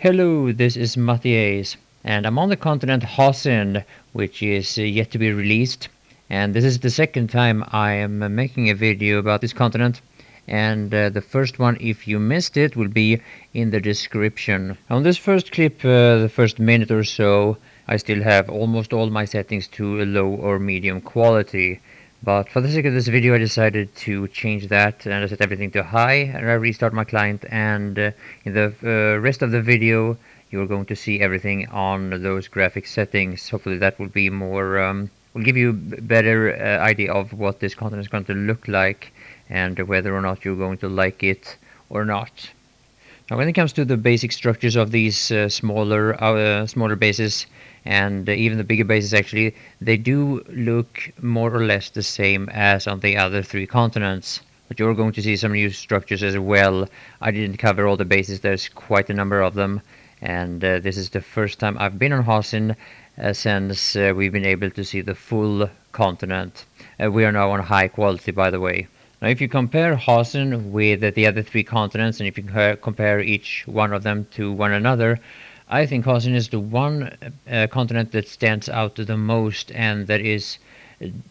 Hello, this is MattiAce, and I'm on the continent Hossin, which is yet to be released. And this is the second time I am making a video about this continent. And the first one, if you missed it, will be in the description. On this first clip, the first minute or so, I still have almost all my settings to a low or medium quality. But for the sake of this video, I decided to change that and I set everything to high, and I restart my client, and in the rest of the video you're going to see everything on those graphic settings. Hopefully that will be more, will give you a better idea of what this content is going to look like and whether or not you're going to like it or not. Now, when it comes to the basic structures of these smaller bases, and even the bigger bases, actually, they do look more or less the same as on the other three continents. But you're going to see some new structures as well. I didn't cover all the bases. There's quite a number of them, and this is the first time I've been on Hossin since we've been able to see the full continent. We are now on high quality, by the way. Now, if you compare Hossin with the other three continents, and if you compare each one of them to one another, I think Hossin is the one continent that stands out the most and that is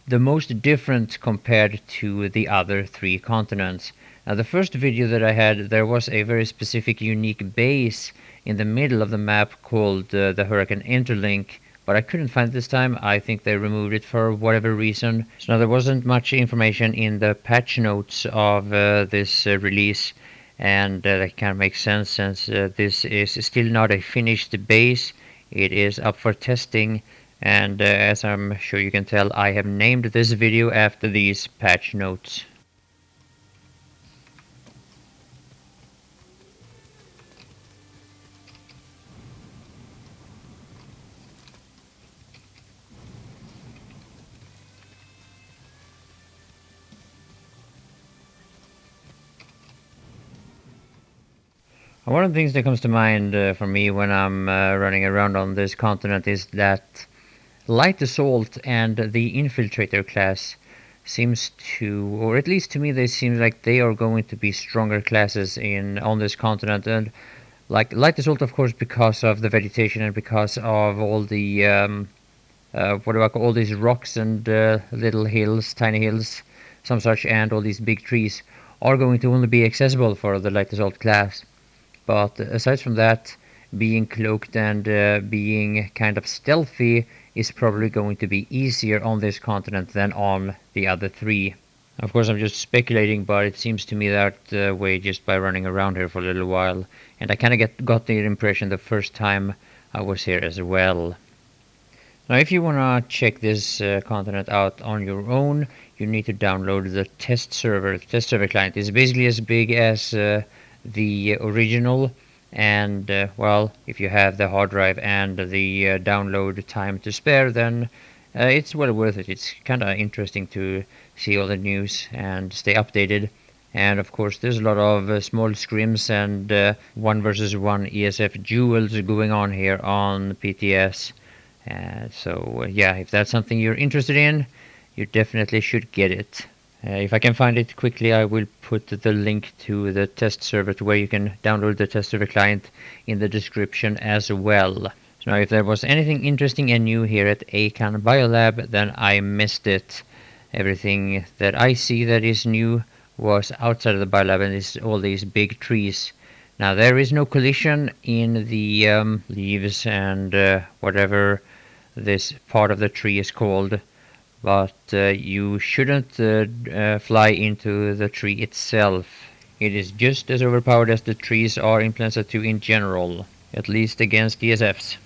the most different compared to the other three continents. Now, the first video that I had, there was a very specific, unique base in the middle of the map called the Hurricane Interlink, but I couldn't find it this time. I think they removed it for whatever reason. So now there wasn't much information in the patch notes of this release, and that kind of makes sense since this is still not a finished base. It is up for testing, and as I'm sure you can tell, I have named this video after these patch notes. One of the things that comes to mind for me when I'm running around on this continent is that Light Assault and the Infiltrator class seems to, or at least to me, they seem like they are going to be stronger classes on this continent. And like Light Assault, of course, because of the vegetation and because of all the what do I call all these rocks and little hills, tiny hills, some such, and all these big trees are going to only be accessible for the Light Assault class. But aside from that, being cloaked and being kind of stealthy is probably going to be easier on this continent than on the other three. Of course, I'm just speculating, but it seems to me that way just by running around here for a little while. And I kind of got the impression the first time I was here as well. Now, if you want to check this continent out on your own, you need to download the test server. The test server client is basically as big as the original, and well, if you have the hard drive and the download time to spare, then it's well worth it. It's kind of interesting to see all the news and stay updated. And of course, there's a lot of small scrims and 1 versus 1 ESF duels going on here on PTS. So yeah, if that's something you're interested in, you definitely should get it. If I can find it quickly, I will put the link to the test server to where you can download the test server client in the description as well. So now, if there was anything interesting and new here at Akan Biolab, then I missed it. Everything that I see that is new was outside of the biolab, and it's all these big trees. Now, there is no collision in the leaves and whatever this part of the tree is called. But you shouldn't fly into the tree itself. It is just as overpowered as the trees are in Planetside 2 in general, at least against ESFs.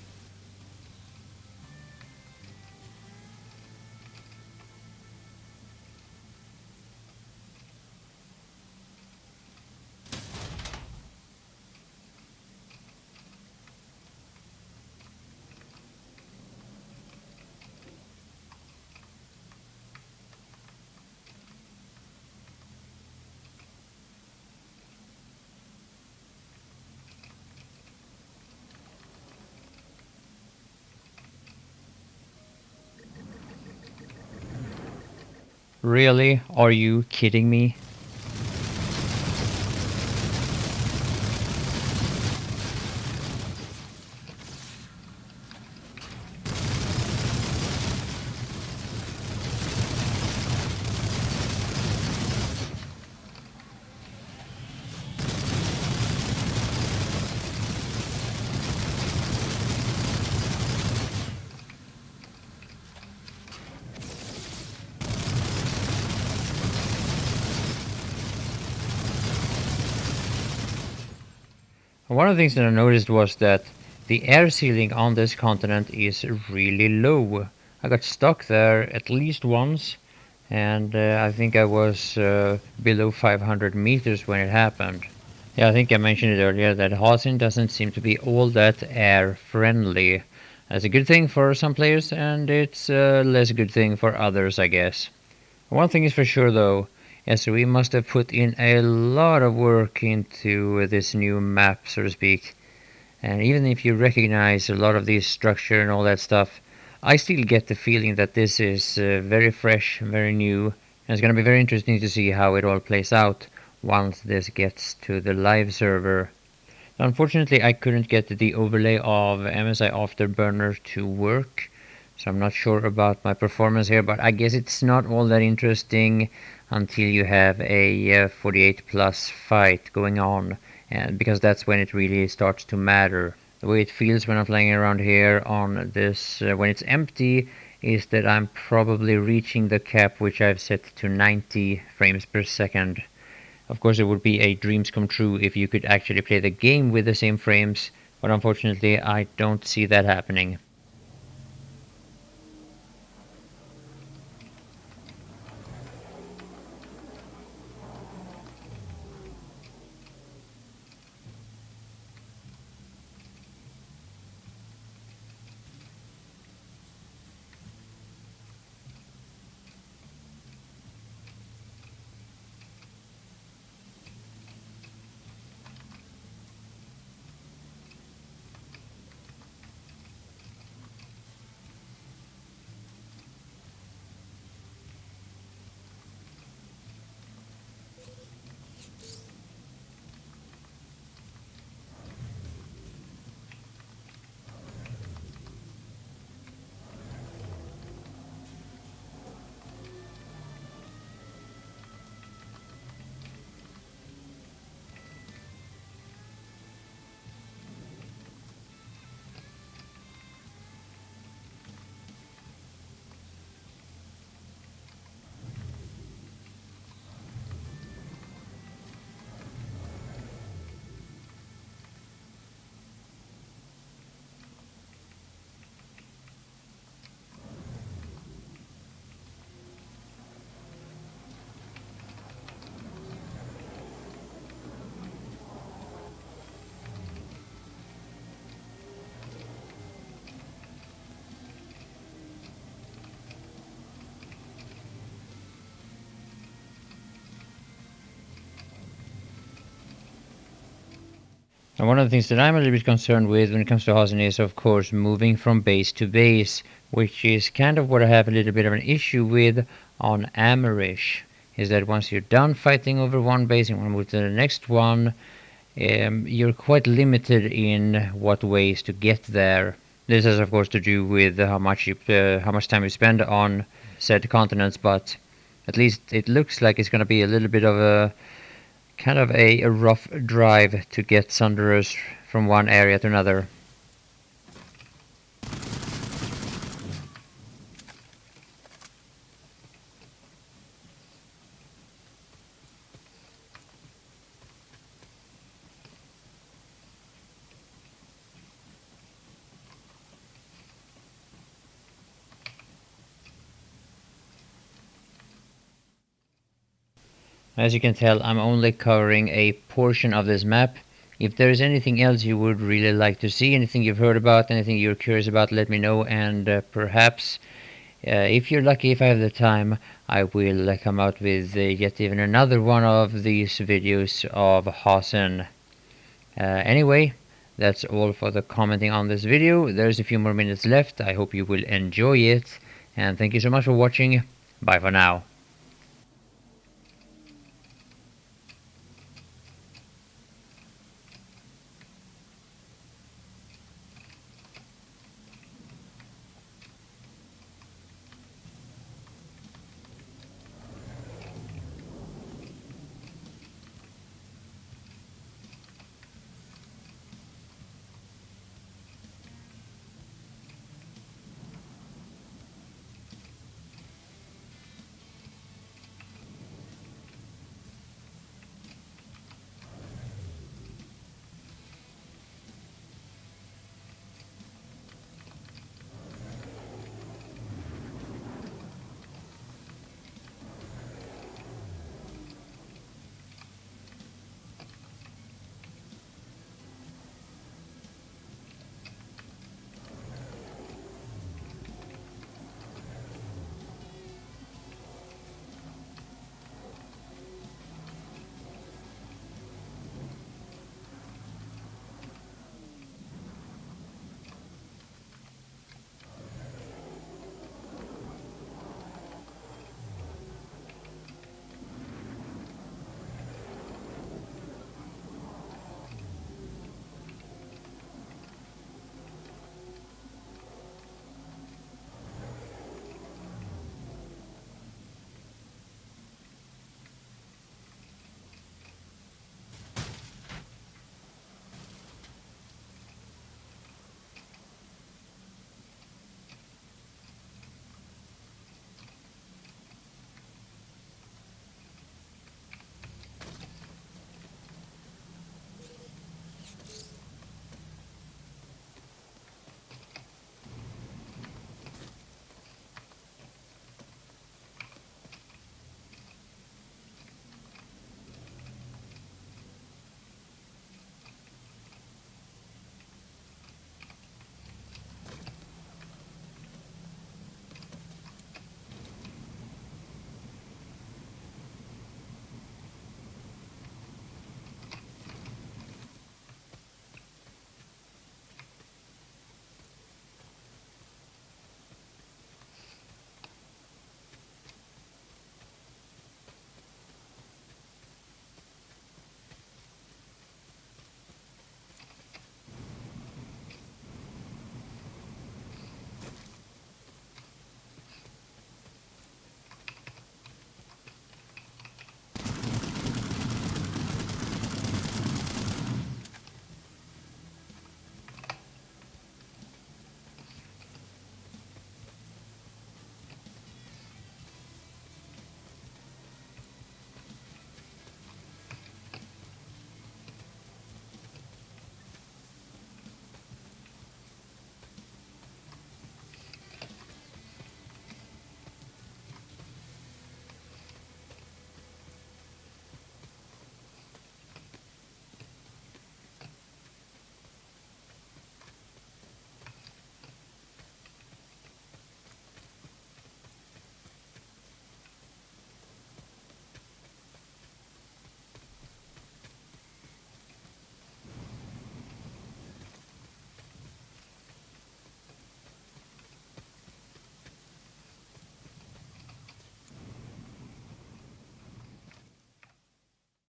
Really? Are you kidding me? One of the things that I noticed was that the air ceiling on this continent is really low. I got stuck there at least once, and I think I was below 500 meters when it happened. Yeah, I think I mentioned it earlier that Hossin doesn't seem to be all that air friendly. That's a good thing for some players, and it's a less good thing for others, I guess. One thing is for sure though, yes, we must have put in a lot of work into this new map, so to speak. And even if you recognize a lot of this structure and all that stuff, I still get the feeling that this is very fresh, very new, and it's going to be very interesting to see how it all plays out once this gets to the live server. Unfortunately, I couldn't get the overlay of MSI Afterburner to work, so I'm not sure about my performance here, but I guess it's not all that interesting until you have a 48 plus fight going on, and because that's when it really starts to matter. The way it feels when I'm flying around here on this, when it's empty, is that I'm probably reaching the cap which I've set to 90 frames per second. Of course, it would be a dreams come true if you could actually play the game with the same frames, but unfortunately I don't see that happening. And one of the things that I'm a little bit concerned with when it comes to Hossin is, of course, moving from base to base, which is kind of what I have a little bit of an issue with on Amerish. Is that once you're done fighting over one base and want to move to the next one, you're quite limited in what ways to get there. This has, of course, to do with how much time you spend on said continents, but at least it looks like it's going to be a little bit of a kind of a rough drive to get Sunderers from one area to another. As you can tell, I'm only covering a portion of this map. If there is anything else you would really like to see, anything you've heard about, anything you're curious about, let me know, and perhaps if you're lucky, if I have the time, I will come out with yet even another one of these videos of Hossin. Anyway, that's all for the commenting on this video. There's a few more minutes left. I hope you will enjoy it, and thank you so much for watching. Bye for now.